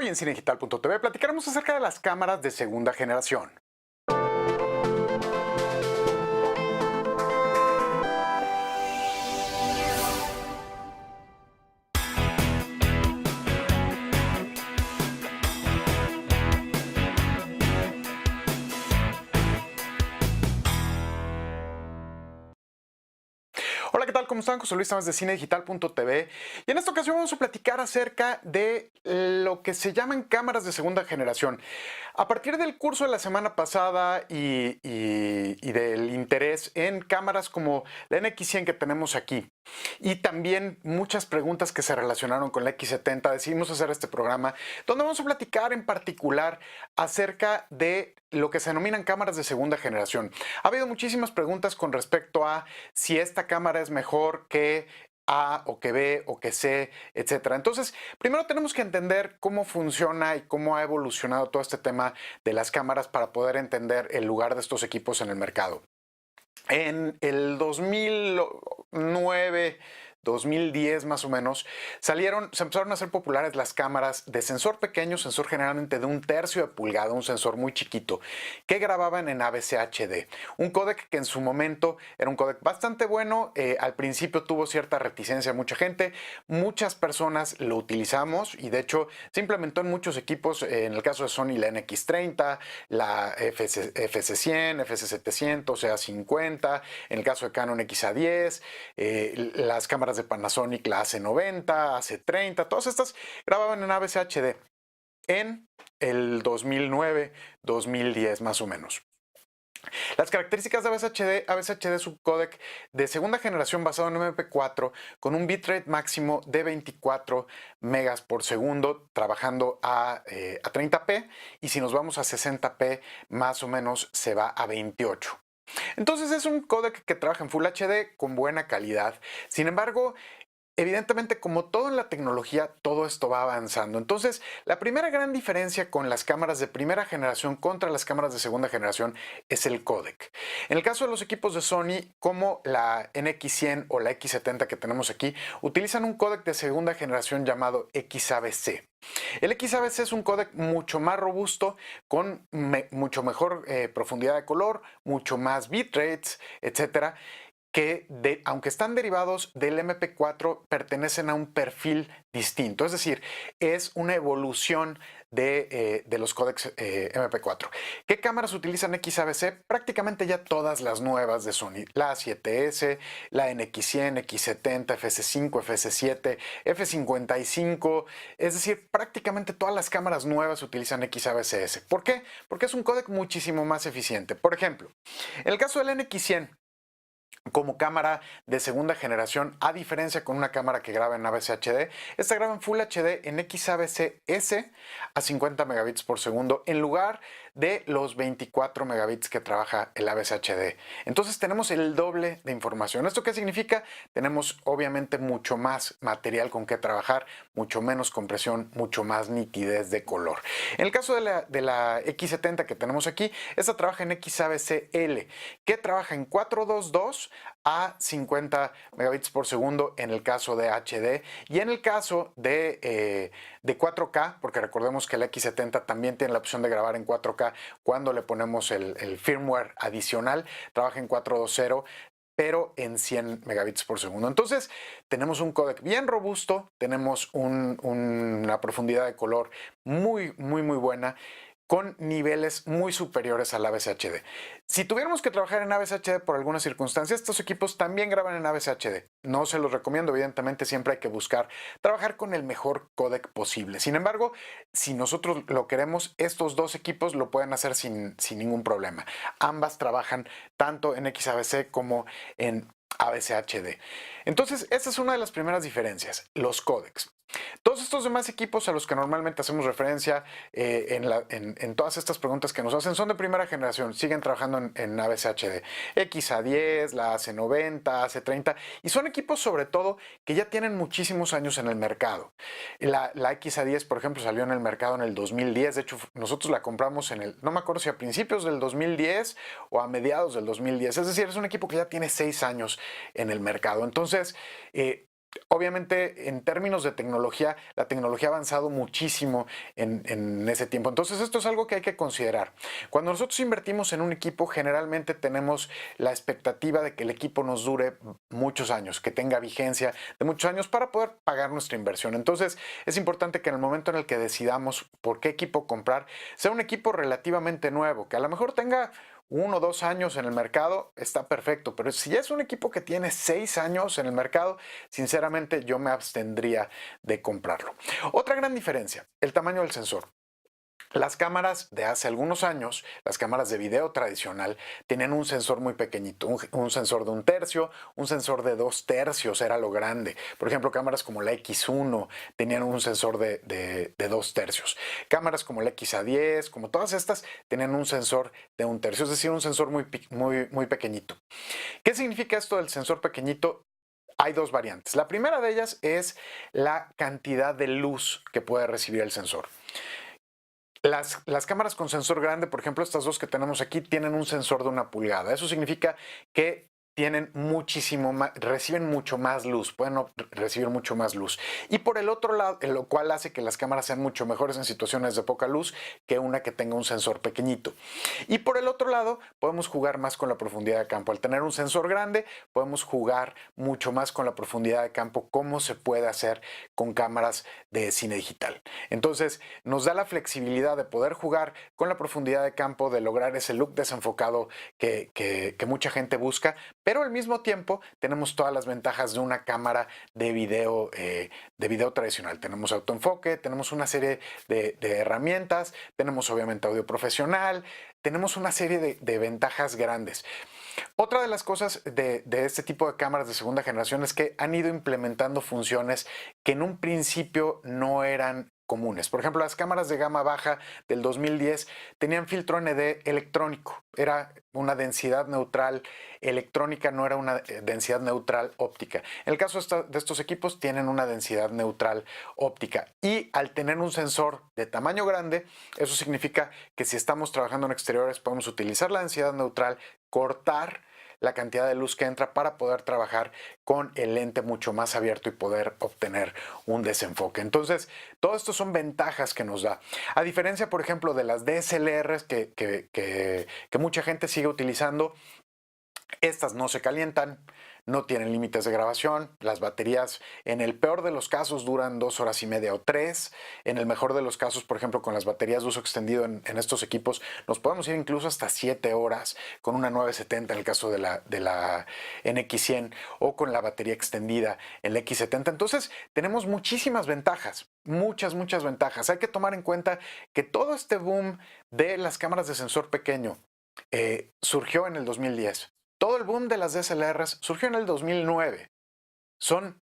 Hoy en cinedigital.tv platicaremos acerca de las cámaras de segunda generación. Hola, ¿qué tal? ¿Cómo están? José Luis Sáenz de cinedigital.tv y en esta ocasión vamos a platicar acerca de lo que se llaman cámaras de segunda generación. A partir del curso de la semana pasada y del interés en cámaras como la NX100 que tenemos aquí y también muchas preguntas que se relacionaron con la X70, decidimos hacer este programa donde vamos a platicar en particular acerca de lo que se denominan cámaras de segunda generación. Ha habido muchísimas preguntas con respecto a si esta cámara es mejor que A o que B o que C, etcétera. Entonces, primero tenemos que entender cómo funciona y cómo ha evolucionado todo este tema de las cámaras para poder entender el lugar de estos equipos en el mercado. En el 2009, 2010 más o menos, se empezaron a hacer populares las cámaras de sensor pequeño, sensor generalmente de 1/3 de pulgada, un sensor muy chiquito, que grababan en AVC-HD. Un códec que en su momento era un códec bastante bueno, al principio tuvo cierta reticencia a mucha gente, muchas personas lo utilizamos y de hecho se implementó en muchos equipos, en el caso de Sony la NX30, la FS100, FS700, A50, en el caso de Canon XA10, las cámaras de Panasonic, la AC90, AC30, todas estas grababan en AVC HD en el 2009, 2010 más o menos. Las características de AVC HD es un códec de segunda generación basado en MP4 con un bitrate máximo de 24 megas por segundo trabajando a 30p y si nos vamos a 60p más o menos se va a 28. Entonces es un códec que trabaja en Full HD con buena calidad. Sin embargo, evidentemente, como todo en la tecnología, todo esto va avanzando. Entonces, la primera gran diferencia con las cámaras de primera generación contra las cámaras de segunda generación es el códec. En el caso de los equipos de Sony, como la NX100 o la X70 que tenemos aquí, utilizan un códec de segunda generación llamado XAVC. El XAVC es un códec mucho más robusto, con mucho mejor profundidad de color, mucho más bitrates, etcétera, que aunque están derivados del MP4, pertenecen a un perfil distinto. Es decir, es una evolución de los códecs MP4. ¿Qué cámaras utilizan XAVC? Prácticamente ya todas las nuevas de Sony. La A7S, la NX100, X70, FS5, FS7, F55. Es decir, prácticamente todas las cámaras nuevas utilizan XAVCS. ¿Por qué? Porque es un códec muchísimo más eficiente. Por ejemplo, en el caso del NX100, como cámara de segunda generación, a diferencia con una cámara que graba en AVC HD, esta graba en Full HD en XAVC-S a 50 megabits por segundo en lugar de los 24 megabits que trabaja el AVC HD. Entonces tenemos el doble de información. ¿Esto qué significa? Tenemos obviamente mucho más material con que trabajar, mucho menos compresión, mucho más nitidez de color. En el caso de la X70 que tenemos aquí, esta trabaja en XAVC-L, que trabaja en 422 a 50 megabits por segundo en el caso de HD y en el caso de 4K, porque recordemos que la X70 también tiene la opción de grabar en 4K cuando le ponemos el firmware adicional, trabaja en 420 pero en 100 megabits por segundo. Entonces tenemos un códec bien robusto, tenemos una profundidad de color muy buena, con niveles muy superiores al AVC HD. Si tuviéramos que trabajar en AVC HD por alguna circunstancia, estos equipos también graban en AVC HD. No se los recomiendo, evidentemente siempre hay que buscar trabajar con el mejor códec posible. Sin embargo, si nosotros lo queremos, estos dos equipos lo pueden hacer sin ningún problema. Ambas trabajan tanto en XAVC como en AVC HD. Entonces, esta es una de las primeras diferencias, los códecs. Todos estos demás equipos a los que normalmente hacemos referencia en todas estas preguntas que nos hacen son de primera generación, siguen trabajando en AVC HD, XA10, la AC90, AC30 y son equipos sobre todo que ya tienen muchísimos años en el mercado. La XA10 por ejemplo salió en el mercado en el 2010, de hecho nosotros la compramos no me acuerdo si a principios del 2010 o a mediados del 2010, es decir, es un equipo que ya tiene 6 años en el mercado. Entonces, Obviamente, en términos de tecnología, la tecnología ha avanzado muchísimo en ese tiempo. Entonces, esto es algo que hay que considerar. Cuando nosotros invertimos en un equipo, generalmente tenemos la expectativa de que el equipo nos dure muchos años, que tenga vigencia de muchos años para poder pagar nuestra inversión. Entonces, es importante que en el momento en el que decidamos por qué equipo comprar, sea un equipo relativamente nuevo, que a lo mejor tenga 1 o 2 años en el mercado, está perfecto, pero si es un equipo que tiene 6 años en el mercado, sinceramente yo me abstendría de comprarlo. Otra gran diferencia, el tamaño del sensor. Las cámaras de hace algunos años, las cámaras de video tradicional, tenían un sensor muy pequeñito, un sensor de 1/3, un sensor de 2/3 era lo grande. Por ejemplo, cámaras como la X1 tenían un sensor de 2/3. Cámaras como la XA10, como todas estas, tenían un sensor de 1/3, es decir, un sensor muy pequeñito. ¿Qué significa esto del sensor pequeñito? Hay dos variantes. La primera de ellas es la cantidad de luz que puede recibir el sensor. Las cámaras con sensor grande, por ejemplo, estas dos que tenemos aquí, tienen un sensor de 1 pulgada. Eso significa que tienen muchísimo más, reciben mucho más luz, pueden recibir mucho más luz. Y por el otro lado, lo cual hace que las cámaras sean mucho mejores en situaciones de poca luz que una que tenga un sensor pequeñito. Y por el otro lado, podemos jugar más con la profundidad de campo. Al tener un sensor grande, podemos jugar mucho más con la profundidad de campo, como se puede hacer con cámaras de cine digital. Entonces, nos da la flexibilidad de poder jugar con la profundidad de campo, de lograr ese look desenfocado que mucha gente busca, pero al mismo tiempo tenemos todas las ventajas de una cámara de video tradicional. Tenemos autoenfoque, tenemos una serie de herramientas, tenemos obviamente audio profesional, tenemos una serie de ventajas grandes. Otra de las cosas de este tipo de cámaras de segunda generación es que han ido implementando funciones que en un principio no eran comunes. Por ejemplo, las cámaras de gama baja del 2010 tenían filtro ND electrónico. Era una densidad neutral electrónica, no era una densidad neutral óptica. En el caso de estos equipos tienen una densidad neutral óptica. Y al tener un sensor de tamaño grande, eso significa que si estamos trabajando en exteriores podemos utilizar la densidad neutral, cortar la cantidad de luz que entra para poder trabajar con el lente mucho más abierto y poder obtener un desenfoque. Entonces, todo esto son ventajas que nos da. A diferencia, por ejemplo, de las DSLRs que mucha gente sigue utilizando, estas no se calientan, no tienen límites de grabación, las baterías en el peor de los casos duran 2 horas y media o 3. En el mejor de los casos, por ejemplo, con las baterías de uso extendido en estos equipos, nos podemos ir incluso hasta 7 horas con una 970 en el caso de la NX100 o con la batería extendida en la X70. Entonces, tenemos muchísimas ventajas, muchas ventajas. Hay que tomar en cuenta que todo este boom de las cámaras de sensor pequeño surgió en el 2010. Todo el boom de las DSLRs surgió en el 2009. Son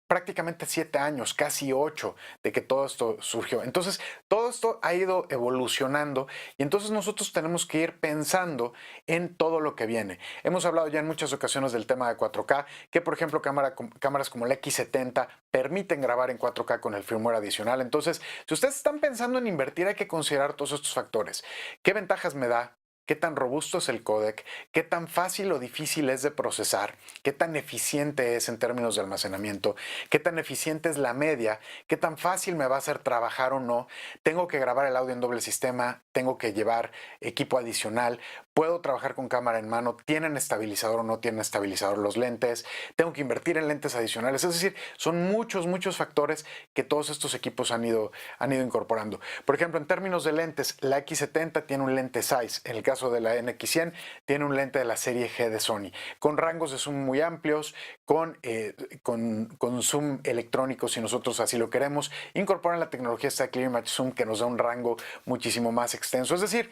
prácticamente 7 años, casi 8, de que todo esto surgió. Entonces, todo esto ha ido evolucionando y entonces nosotros tenemos que ir pensando en todo lo que viene. Hemos hablado ya en muchas ocasiones del tema de 4K, que por ejemplo cámaras como la X70 permiten grabar en 4K con el firmware adicional. Entonces, si ustedes están pensando en invertir, hay que considerar todos estos factores. ¿Qué ventajas me da? ¿Qué tan robusto es el códec? ¿Qué tan fácil o difícil es de procesar? ¿Qué tan eficiente es en términos de almacenamiento? ¿Qué tan eficiente es la media? ¿Qué tan fácil me va a hacer trabajar o no? ¿Tengo que grabar el audio en doble sistema? ¿Tengo que llevar equipo adicional? ¿Puedo trabajar con cámara en mano? ¿Tienen estabilizador o no tienen estabilizador los lentes? ¿Tengo que invertir en lentes adicionales? Es decir, son muchos factores que todos estos equipos han ido incorporando. Por ejemplo, en términos de lentes, la X70 tiene un lente size. En el caso de la NX100 tiene un lente de la serie G de Sony, con rangos de zoom muy amplios, con zoom electrónico si nosotros así lo queremos. Incorporan la tecnología esta Clear Image Zoom que nos da un rango muchísimo más extenso. Es decir,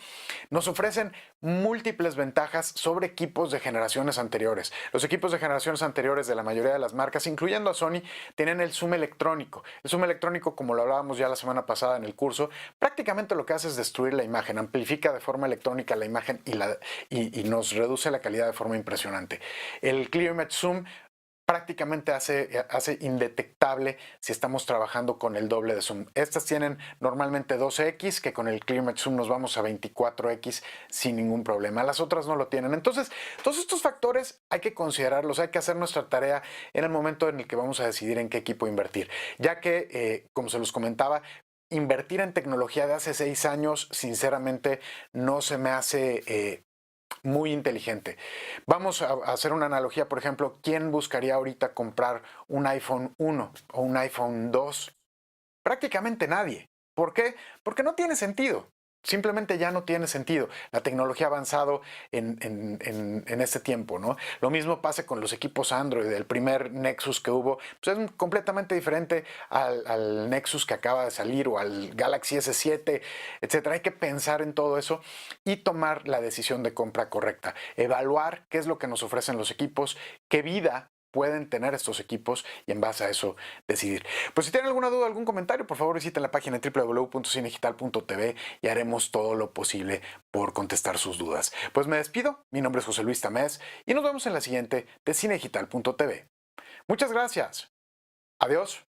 nos ofrecen múltiples ventajas sobre equipos de generaciones anteriores. Los equipos de generaciones anteriores de la mayoría de las marcas, incluyendo a Sony, tienen el zoom electrónico. El zoom electrónico, como lo hablábamos ya la semana pasada en el curso, prácticamente lo que hace es destruir la imagen, amplifica de forma electrónica la imagen y nos reduce la calidad de forma impresionante. El Clear Image Zoom prácticamente hace indetectable si estamos trabajando con el doble de zoom. Estas tienen normalmente 12x, que con el ClearMatch Zoom nos vamos a 24x sin ningún problema. Las otras no lo tienen. Entonces, todos estos factores hay que considerarlos, hay que hacer nuestra tarea en el momento en el que vamos a decidir en qué equipo invertir, ya que, como se los comentaba, invertir en tecnología de hace 6 años, sinceramente, no se me hace muy inteligente. Vamos a hacer una analogía, por ejemplo, ¿quién buscaría ahorita comprar un iPhone 1 o un iPhone 2? Prácticamente nadie. ¿Por qué? Porque no tiene sentido. Simplemente ya no tiene sentido. La tecnología ha avanzado en este tiempo, ¿no? Lo mismo pasa con los equipos Android. El primer Nexus que hubo pues es completamente diferente al Nexus que acaba de salir o al Galaxy S7, etcétera. Hay que pensar en todo eso y tomar la decisión de compra correcta. Evaluar qué es lo que nos ofrecen los equipos, qué vida pueden tener estos equipos y en base a eso decidir. Pues si tienen alguna duda, algún comentario, por favor visiten la página www.cinedigital.tv y haremos todo lo posible por contestar sus dudas. Pues me despido, mi nombre es José Luis Tamés y nos vemos en la siguiente de cinedigital.tv. Muchas gracias. Adiós.